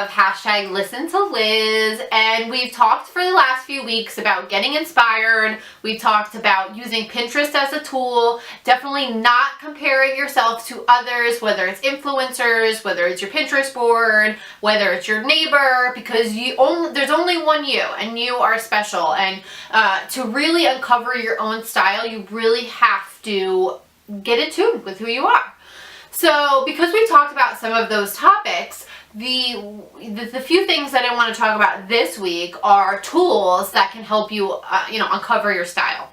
of hashtag Listen to Liz, and we've talked for the last few weeks about getting inspired. We've talked about using Pinterest as a tool, definitely not comparing yourself to others, whether it's influencers, whether it's your Pinterest board, whether it's your neighbor, because there's only one you, and you are special. And to really uncover your own style, you really have to get in tune with who you are. So because we talked about some of those topics, the few things that I want to talk about this week are tools that can help you, uncover your style.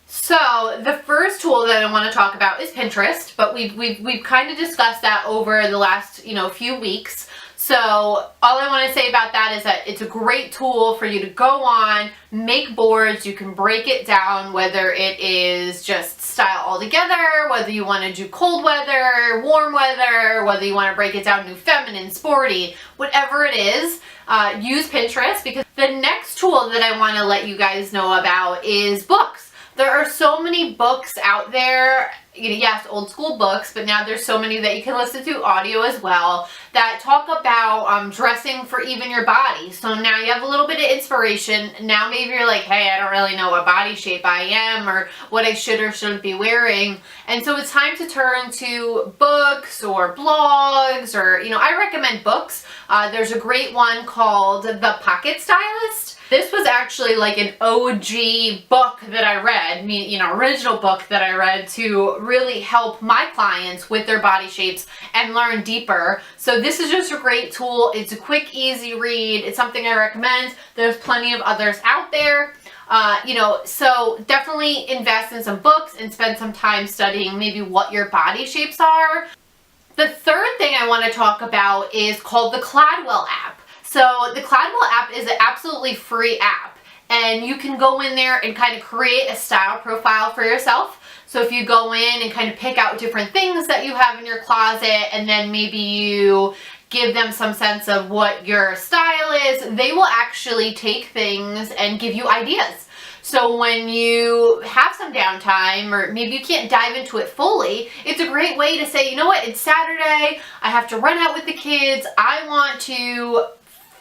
So the first tool that I want to talk about is Pinterest, but we've kind of discussed that over the last, few weeks. So all I want to say about that is that it's a great tool for you to go on, make boards. You can break it down, whether it is just style altogether, whether you want to do cold weather, warm weather, whether you want to break it down to feminine, sporty, whatever it is, use Pinterest. Because the next tool that I want to let you guys know about is books. There are so many books out there, yes, old school books, but now there's so many that you can listen to audio as well that talk about dressing for even your body. So now you have a little bit of inspiration. Now maybe you're like, hey, I don't really know what body shape I am or what I should or shouldn't be wearing. And so it's time to turn to books or blogs or, I recommend books. There's a great one called The Pocket Stylist. This was actually like an OG book that I read, original book that I read to really help my clients with their body shapes and learn deeper. So this is just a great tool. It's a quick, easy read. It's something I recommend. There's plenty of others out there. So definitely invest in some books and spend some time studying maybe what your body shapes are. The third thing I want to talk about is called the Cladwell app. So the Cladwell app is an absolutely free app, and you can go in there and kind of create a style profile for yourself. So if you go in and kind of pick out different things that you have in your closet, and then maybe you give them some sense of what your style is, they will actually take things and give you ideas. So when you have some downtime, or maybe you can't dive into it fully, it's a great way to say, you know what, it's Saturday, I have to run out with the kids, I want to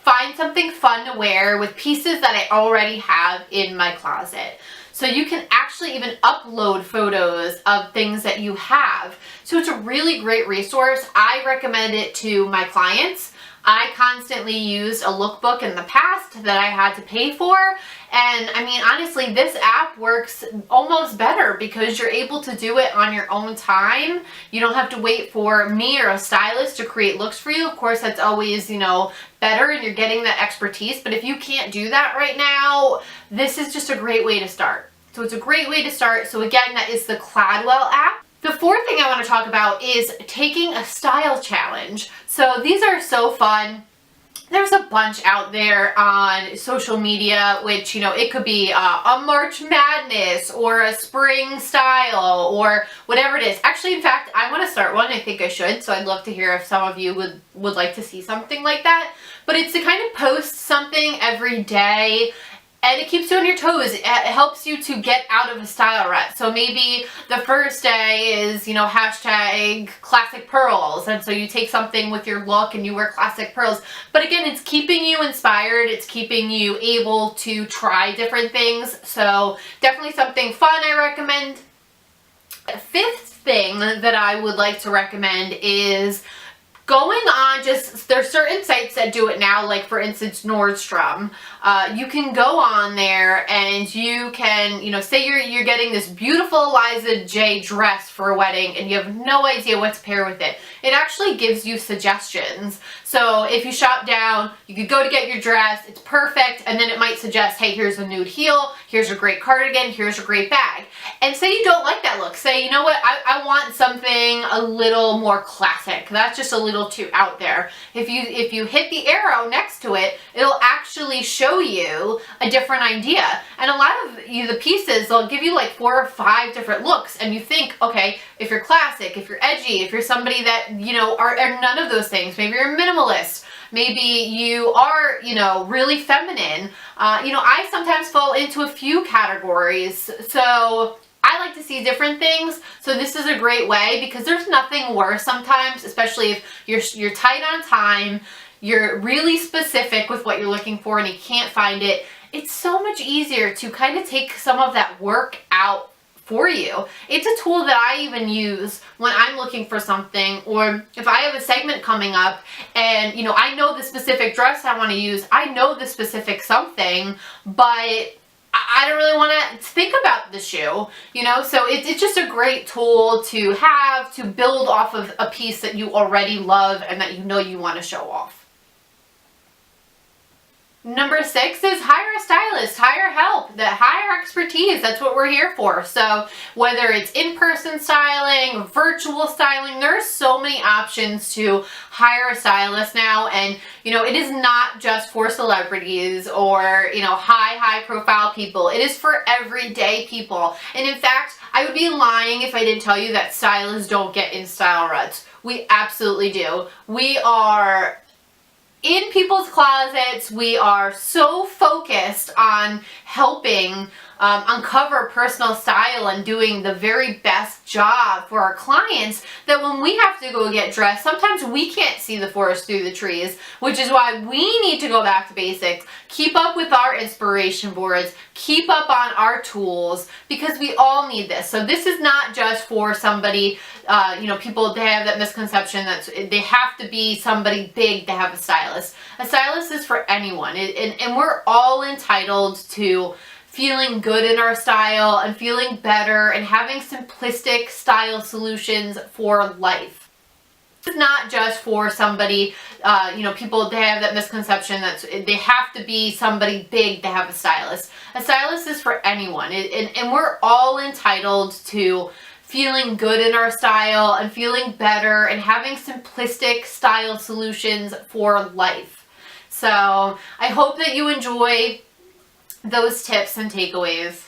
find something fun to wear with pieces that I already have in my closet. So you can actually even upload photos of things that you have. So it's a really great resource. I recommend it to my clients. I constantly used a lookbook in the past that I had to pay for. And honestly, this app works almost better because you're able to do it on your own time. You don't have to wait for me or a stylist to create looks for you. Of course, that's always, better, and you're getting that expertise. But if you can't do that right now, this is just a great way to start. So it's a great way to start. So again, that is the Cladwell app. The fourth thing I want to talk about is taking a style challenge. So these are so fun. There's a bunch out there on social media, which, it could be a March Madness or a spring style or whatever it is. Actually, in fact, I want to start one. I think I should. So I'd love to hear if some of you would like to see something like that. But it's to kind of post something every day, and it keeps you on your toes. It helps you to get out of a style rut. So maybe the first day is, hashtag classic pearls. And so you take something with your look and you wear classic pearls. But again, it's keeping you inspired. It's keeping you able to try different things. So definitely something fun I recommend. The fifth thing that I would like to recommend is going on there's certain sites that do it now, like for instance, Nordstrom. You can go on there and you can, say you're getting this beautiful Eliza J dress for a wedding and you have no idea what to pair with it. It actually gives you suggestions. So if you shop down, you could go to get your dress, it's perfect, and then it might suggest, hey, here's a nude heel, here's a great cardigan, here's a great bag. And say you don't like that look. Say, you know what, I want something a little more classic. That's just a little too out there. If you hit the arrow next to it, it'll actually show you a different idea. And a lot of the pieces, they'll give you like 4 or 5 different looks, and you think, okay, if you're classic, if you're edgy, if you're somebody that, are none of those things, maybe you're a minimalist, maybe you are, really feminine. I sometimes fall into a few categories. So I like to see different things. So this is a great way, because there's nothing worse sometimes, especially if you're tight on time. you're really specific with what you're looking for and you can't find it, it's so much easier to kind of take some of that work out for you. It's a tool that I even use when I'm looking for something, or if I have a segment coming up and, you know, I know the specific dress I want to use, I know the specific something, but I don't really want to think about the shoe, you know, so it's just a great tool to have to build off of a piece that you already love and that you know you want to show off. Number 6 is hire a stylist, hire help, hire expertise. That's what we're here for. So whether it's in-person styling, virtual styling, there's so many options to hire a stylist now. And, you know, it is not just for celebrities or, you know, high profile people. It is for everyday people. And in fact, I would be lying if I didn't tell you that stylists don't get in style ruts. We absolutely do. We are in people's closets. We are so focused on helping uncover personal style and doing the very best job for our clients that when we have to go get dressed, sometimes we can't see the forest through the trees, which is why we need to go back to basics, keep up with our inspiration boards, keep up on our tools, because we all need this. So this is not just for somebody, you know, people, they have that misconception that they have to be somebody big to have a stylist. A stylist is for anyone, and we're all entitled to feeling good in our style and feeling better and having simplistic style solutions for life. It's not just for somebody, you know, people, they have that misconception that they have to be somebody big to have a stylist. A stylist is for anyone, and we're all entitled to feeling good in our style and feeling better and having simplistic style solutions for life. So I hope that you enjoy those tips and takeaways.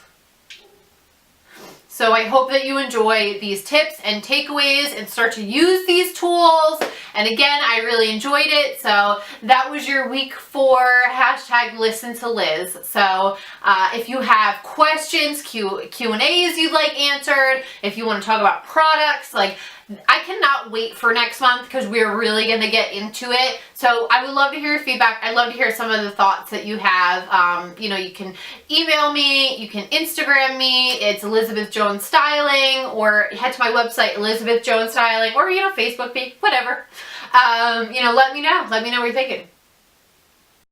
So I hope that you enjoy these tips and takeaways and start to use these tools. And again, I really enjoyed it. So that was your week 4 hashtag Listen to Liz. So if you have questions, Q&As you'd like answered, if you want to talk about products, like, I cannot wait for next month because we're really going to get into it. So I would love to hear your feedback. I'd love to hear some of the thoughts that you have. You know, you can email me, you can Instagram me. It's Elizabeth Jones Styling, or head to my website, Elizabeth Jones Styling, or, you know, Facebook me, whatever. You know, let me know. Let me know what you're thinking.